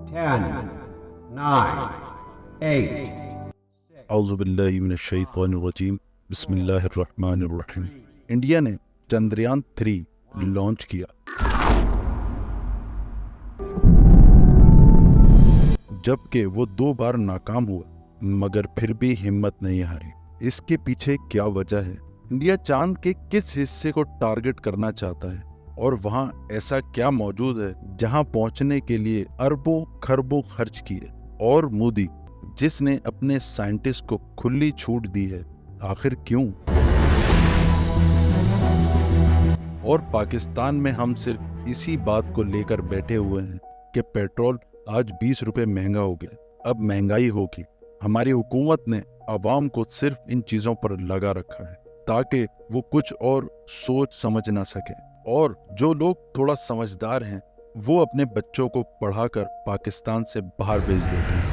10, 9, 8. औज़ुबिल्लाहिमिनश्शैतानिर्रजीम बिस्मिल्लाहिर्रहमानिर्रहीम। इंडिया ने चंद्रयान 3 लॉन्च किया। जबकि वो 2 बार नाकाम हुआ, मगर फिर भी हिम्मत नहीं हारी। इसके पीछे क्या वजह है? इंडिया चांद के किस हिस्से को टारगेट करना चाहता है और वहाँ ऐसा क्या मौजूद है जहाँ पहुँचने के लिए अरबों खरबों खर्च किए? और मोदी जिसने अपने साइंटिस्ट को खुली छूट दी है, आखिर क्यों? और पाकिस्तान में हम सिर्फ इसी बात को लेकर बैठे हुए हैं कि पेट्रोल आज 20 रुपए महंगा हो गया, अब महंगाई होगी। हमारी हुकूमत ने आवाम को सिर्फ इन चीजों पर लगा रखा है ताकि वो कुछ और सोच समझ ना सके। और जो लोग थोड़ा समझदार हैं वो अपने बच्चों को पढ़ाकर पाकिस्तान से बाहर भेज देते हैं।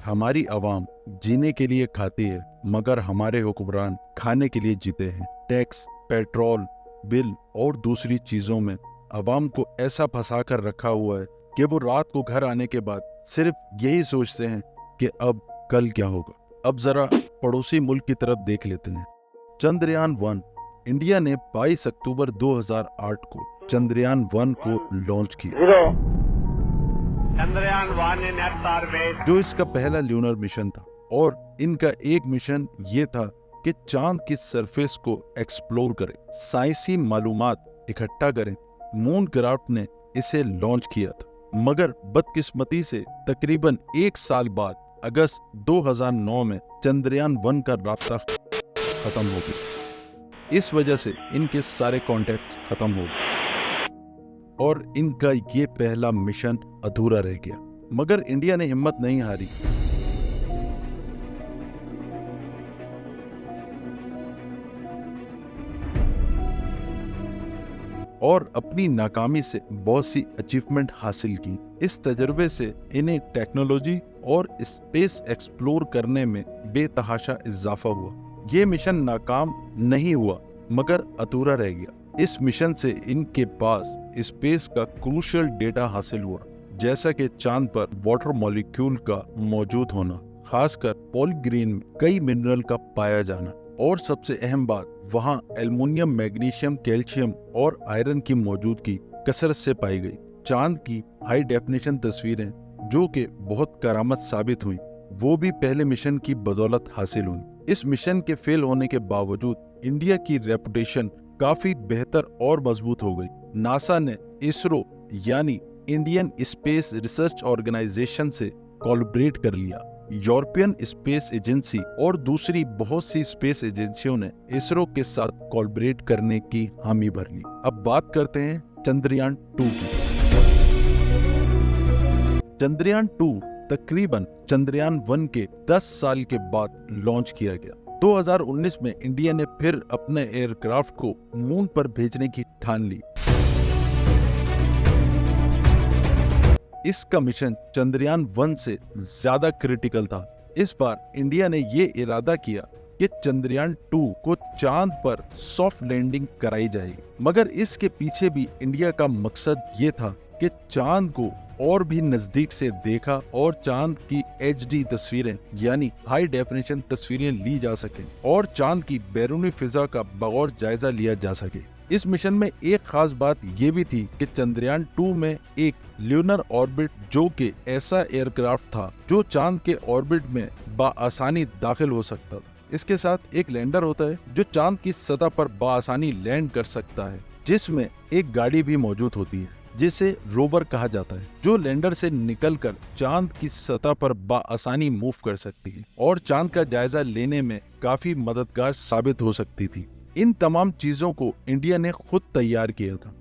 हमारी आवाम जीने के लिए खाती है, मगर हमारे हुक्मरान खाने के लिए जीते हैं। टैक्स, पेट्रोल बिल और दूसरी चीजों में आवाम को ऐसा फंसा कर रखा हुआ है कि वो रात को घर आने के बाद सिर्फ यही सोचते हैं कि अब कल क्या होगा। अब जरा पड़ोसी मुल्क की तरफ देख लेते हैं। चंद्रयान 1। इंडिया ने 22 अक्टूबर 2008 को चंद्रयान 1 को लॉन्च किया, चंद्रयान 1 in Earth orbit. जो इसका पहला ल्यूनर मिशन था। और इनका एक मिशन ये था कि चांद की सरफेस को एक्सप्लोर करें, साइंसी मालूमात इकट्ठा करें। मून क्राफ्ट ने इसे लॉन्च किया था, मगर बदकिस्मती से तकरीबन 1 साल बाद अगस्त 2009 में चंद्रयान 1 का रास्ता खत्म हो गया। इस वजह से इनके सारे कॉन्टैक्ट्स खत्म हो गए और इनका ये पहला मिशन अधूरा रह गया। मगर इंडिया ने हिम्मत नहीं हारी। और अपनी नाकामी से बहुत सी अचीवमेंट हासिल की। इस तजुर्बे से इन्हें टेक्नोलॉजी और स्पेस एक्सप्लोर करने में बेतहाशा इजाफा हुआ। ये मिशन नाकाम नहीं हुआ, मगर अधूरा रह गया। इस मिशन से इनके पास स्पेस का क्रूशियल डेटा हासिल हुआ, जैसा कि चांद पर वाटर मॉलिक्यूल का मौजूद होना, खासकर पॉलीग्रीन में कई मिनरल का पाया जाना, और सबसे अहम बात, वहाँ एल्युमिनियम, मैग्नीशियम, कैल्शियम और आयरन की मौजूदगी कसरत से पाई गई। चांद की हाई डेफिनेशन तस्वीरें, जो कि बहुत करामत साबित हुई, वो भी पहले मिशन की बदौलत हासिल हुई। इस मिशन के फेल होने के बावजूद इंडिया की रेपुटेशन काफी बेहतर और मजबूत हो गई। नासा ने इसरो यानी इंडियन स्पेस रिसर्च ऑर्गेनाइजेशन से कोलैबोरेट कर लिया। यूरोपियन स्पेस एजेंसी और दूसरी बहुत सी स्पेस एजेंसियों ने इसरो के साथ कोलैबोरेट करने की हामी भर ली। अब बात करते हैं चंद्रयान 2 की। चंद्रयान 2 तकरीबन चंद्रयान 1 के 10 साल के बाद लॉन्च किया गया। 2019 में इंडिया ने फिर अपने एयरक्राफ्ट को मून पर भेजने की ठान ली। इसका मिशन चंद्रयान 1 से ज्यादा क्रिटिकल था। इस बार इंडिया ने ये इरादा किया कि चंद्रयान 2 को चांद पर सॉफ्ट लैंडिंग कराई जाएगी, मगर इसके पीछे भी इंडिया का मकसद ये था कि चांद को और भी नजदीक से देखा और चांद की HD तस्वीरें यानी हाई डेफिनेशन तस्वीरें ली जा सके और चांद की बैरूनी फिजा का बगौर जायजा लिया जा सके। इस मिशन में एक खास बात ये भी थी कि चंद्रयान 2 में एक ल्यूनर ऑर्बिट, जो कि ऐसा एयरक्राफ्ट था जो चांद के ऑर्बिट में बाआसानी दाखिल हो सकता था। इसके साथ एक लैंडर होता है जो चांद की सतह पर बाआसानी लैंड कर सकता है, जिसमें एक गाड़ी भी मौजूद होती है जिसे रोवर कहा जाता है, जो लैंडर से निकलकर चांद की सतह पर बाआसानी मूव कर सकती है और चांद का जायजा लेने में काफी मददगार साबित हो सकती थी। इन तमाम चीजों को इंडिया ने खुद तैयार किया था।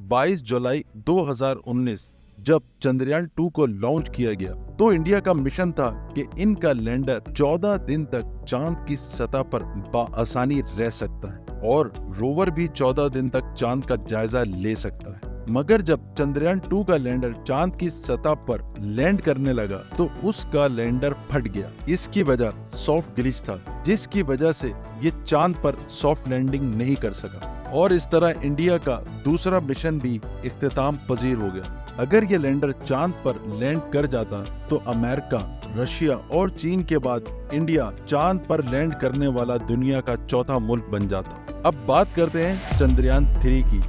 22 जुलाई 2019 जब चंद्रयान 2 को लॉन्च किया गया, तो इंडिया का मिशन था कि इनका लैंडर 14 दिन तक चांद की सतह पर बाआसानी रह सकता है और रोवर भी 14 दिन तक चांद का जायजा ले सकता है। मगर जब चंद्रयान 2 का लैंडर चांद की सतह पर लैंड करने लगा तो उसका लैंडर फट गया। इसकी वजह सॉफ्ट ग्लिच था, जिसकी वजह से ये चांद पर सॉफ्ट लैंडिंग नहीं कर सका और इस तरह इंडिया का दूसरा मिशन भी इख्तिताम पजीर हो गया। अगर ये लैंडर चांद पर लैंड कर जाता तो अमेरिका, रशिया और चीन के बाद इंडिया चांद पर लैंड करने वाला दुनिया का चौथा मुल्क बन जाता। अब बात करते हैं चंद्रयान 3 की।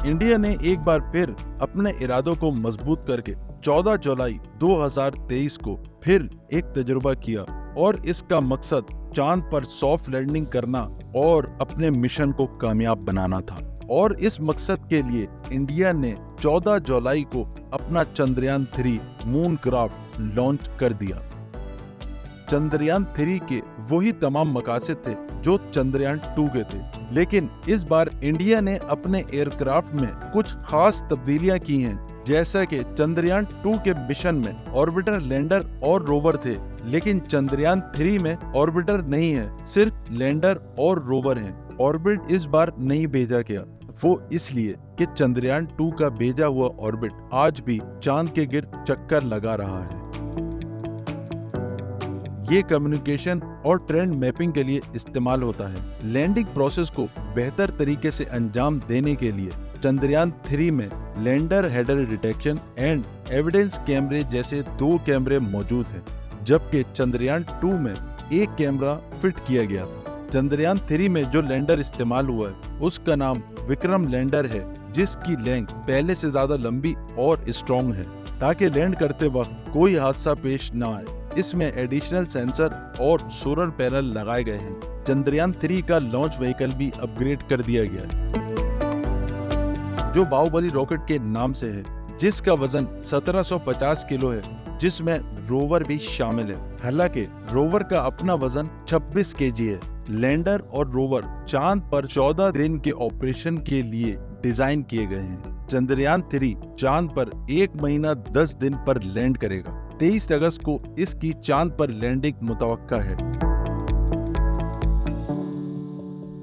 इंडिया ने एक बार फिर अपने इरादों को मजबूत करके 14 जुलाई 2023 को फिर एक तजुर्बा किया और इसका मकसद चांद पर सॉफ्ट लैंडिंग करना और अपने मिशन को कामयाब बनाना था। और इस मकसद के लिए इंडिया ने 14 जुलाई को अपना चंद्रयान 3 मून क्राफ्ट लॉन्च कर दिया। चंद्रयान 3 के वही तमाम मकासद थे जो चंद्रयान 2 के थे, लेकिन इस बार इंडिया ने अपने एयरक्राफ्ट में कुछ खास तब्दीलियां की हैं। जैसा कि चंद्रयान 2 के मिशन में ऑर्बिटर, लैंडर और रोवर थे, लेकिन चंद्रयान 3 में ऑर्बिटर नहीं है, सिर्फ लैंडर और रोवर हैं। ऑर्बिट इस बार नहीं भेजा गया, वो इसलिए कि चंद्रयान 2 का भेजा हुआ ऑर्बिट आज भी चांद के गिर्द चक्कर लगा रहा है। ये कम्युनिकेशन और ट्रेंड मैपिंग के लिए इस्तेमाल होता है। लैंडिंग प्रोसेस को बेहतर तरीके से अंजाम देने के लिए चंद्रयान 3 में lander header detection and evidence कैमरे जैसे 2 कैमरे मौजूद हैं, जबकि चंद्रयान 2 में एक कैमरा फिट किया गया था। चंद्रयान 3 में जो लैंडर इस्तेमाल हुआ है उसका नाम विक्रम लैंडर है, जिसकी लेंथ पहले से ज्यादा लंबी और स्ट्रॉन्ग है ताकि लैंड करते वक्त कोई हादसा पेश न आए। इसमें एडिशनल सेंसर और सोलर पैनल लगाए गए हैं। चंद्रयान 3 का लॉन्च व्हीकल भी अपग्रेड कर दिया गया है, जो बाहुबली रॉकेट के नाम से है, जिसका वजन 1750 किलो है, जिसमें रोवर भी शामिल है। हालांकि रोवर का अपना वजन 26 केजी है। लैंडर और रोवर चांद पर 14 दिन के ऑपरेशन के लिए डिजाइन किए गए हैं। चंद्रयान 3 चांद पर 1 महीना 10 दिन पर लैंड करेगा। 23 अगस्त को इसकी चांद पर लैंडिंग मुतवक्का है,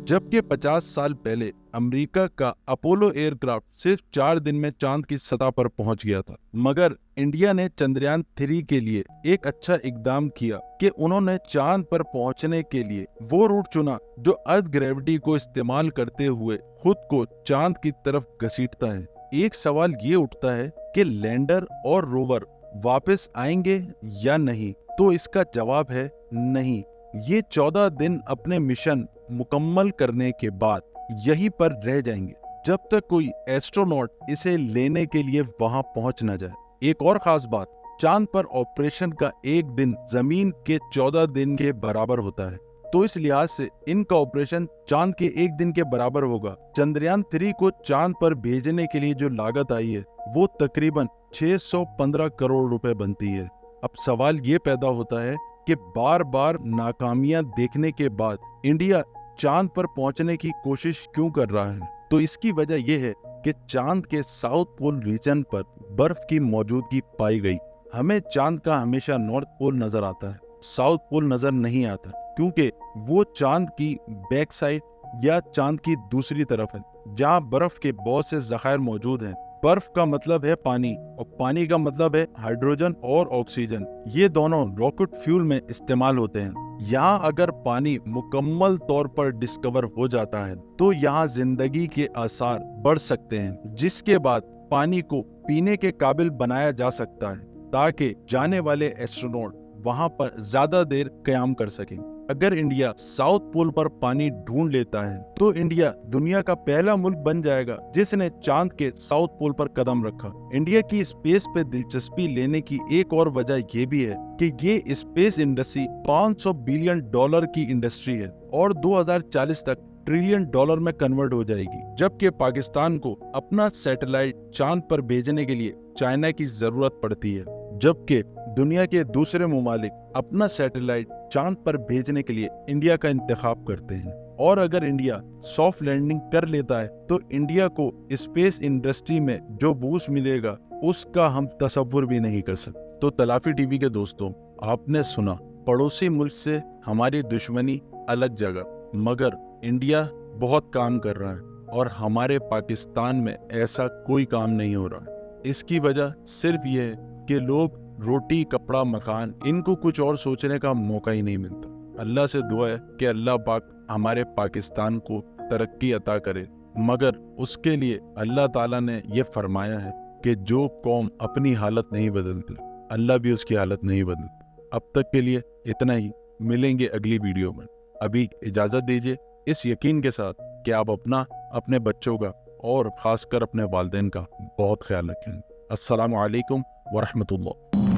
जबकि 50 साल पहले अमेरिका का अपोलो एयरक्राफ्ट सिर्फ 4 दिन में चांद की सतह पर पहुंच गया था। मगर इंडिया ने चंद्रयान 3 के लिए एक अच्छा इकदाम किया कि उन्होंने चांद पर पहुंचने के लिए वो रूट चुना जो अर्थ ग्रेविटी को इस्तेमाल करते हुए खुद को चांद की तरफ घसीटता है। एक सवाल ये उठता है कि लैंडर और रोवर वापस आएंगे या नहीं, तो इसका जवाब है नहीं। ये 14 दिन अपने मिशन मुकम्मल करने के बाद यहीं पर रह जाएंगे जब तक कोई एस्ट्रोनॉट इसे लेने के लिए वहां पहुंच न जाए। एक और खास बात, चांद पर ऑपरेशन का एक दिन जमीन के 14 दिन के बराबर होता है, तो इस लिहाज से इनका ऑपरेशन चांद के एक दिन के बराबर होगा। चंद्रयान 3 को चांद पर भेजने के लिए जो लागत आई है वो तकरीबन 615 करोड़ रुपए बनती है। अब सवाल ये पैदा होता है कि बार बार नाकामियां देखने के बाद इंडिया चांद पर पहुंचने की कोशिश क्यों कर रहा है? तो इसकी वजह यह है कि चांद के साउथ पोल रीजन पर बर्फ की मौजूदगी पाई गई। हमें चांद का हमेशा नॉर्थ पोल नजर आता है, साउथ पोल नजर नहीं आता, क्योंकि वो चांद की बैक साइड या चांद की दूसरी तरफ है, जहाँ बर्फ के बहुत से ज़खायर मौजूद हैं। बर्फ का मतलब है पानी और पानी का मतलब है हाइड्रोजन और ऑक्सीजन। ये दोनों रॉकेट फ्यूल में इस्तेमाल होते हैं। यहाँ अगर पानी मुकम्मल तौर पर डिस्कवर हो जाता है तो यहाँ जिंदगी के आसार बढ़ सकते हैं, जिसके बाद पानी को पीने के काबिल बनाया जा सकता है ताकि जाने वाले एस्ट्रोनॉट वहाँ पर ज्यादा देर कयाम कर सकें। अगर इंडिया साउथ पोल पर पानी ढूंढ लेता है तो इंडिया दुनिया का पहला मुल्क बन जाएगा जिसने चांद के साउथ पोल पर कदम रखा। इंडिया की स्पेस पे दिलचस्पी लेने की एक और वजह ये भी है कि ये स्पेस इंडस्ट्री $500 बिलियन की इंडस्ट्री है और 2040 तक ट्रिलियन डॉलर में कन्वर्ट हो जाएगी। जबकि पाकिस्तान को अपना सैटेलाइट चांद पर भेजने के लिए चाइना की जरूरत पड़ती है, जबकि दुनिया के दूसरे ममालिक अपना सैटेलाइट चांद पर भेजने के लिए इंडिया का इंतखाब करते हैं। और अगर इंडिया सॉफ्ट लैंडिंग कर लेता है तो इंडिया को स्पेस इंडस्ट्री में जो बूस्ट मिलेगा उसका हम तसव्वुर भी नहीं कर सकते। तो तलाफी टीवी के दोस्तों, आपने सुना पड़ोसी मुल्क से हमारी दुश्मनी अलग जगह, मगर इंडिया बहुत काम कर रहा है और हमारे पाकिस्तान में ऐसा कोई काम नहीं हो रहा। इसकी वजह सिर्फ ये है कि लोग रोटी, कपड़ा, मकान, इनको कुछ और सोचने का मौका ही नहीं मिलता। अल्लाह से दुआ है कि अल्लाह पाक हमारे पाकिस्तान को तरक्की अता करे, मगर उसके लिए अल्लाह ताला ने ये फरमाया है कि जो कौम अपनी हालत नहीं बदलती, अल्लाह भी उसकी हालत नहीं बदलता। अब तक के लिए इतना ही, मिलेंगे अगली वीडियो में। अभी इजाज़त दीजिए, इस यकीन के साथ कि आप अपना, अपने बच्चों का और ख़ासकर अपने वालिदैन का बहुत ख्याल रखें। अस्सलामु अलैकुम व रहमतुल्लाह।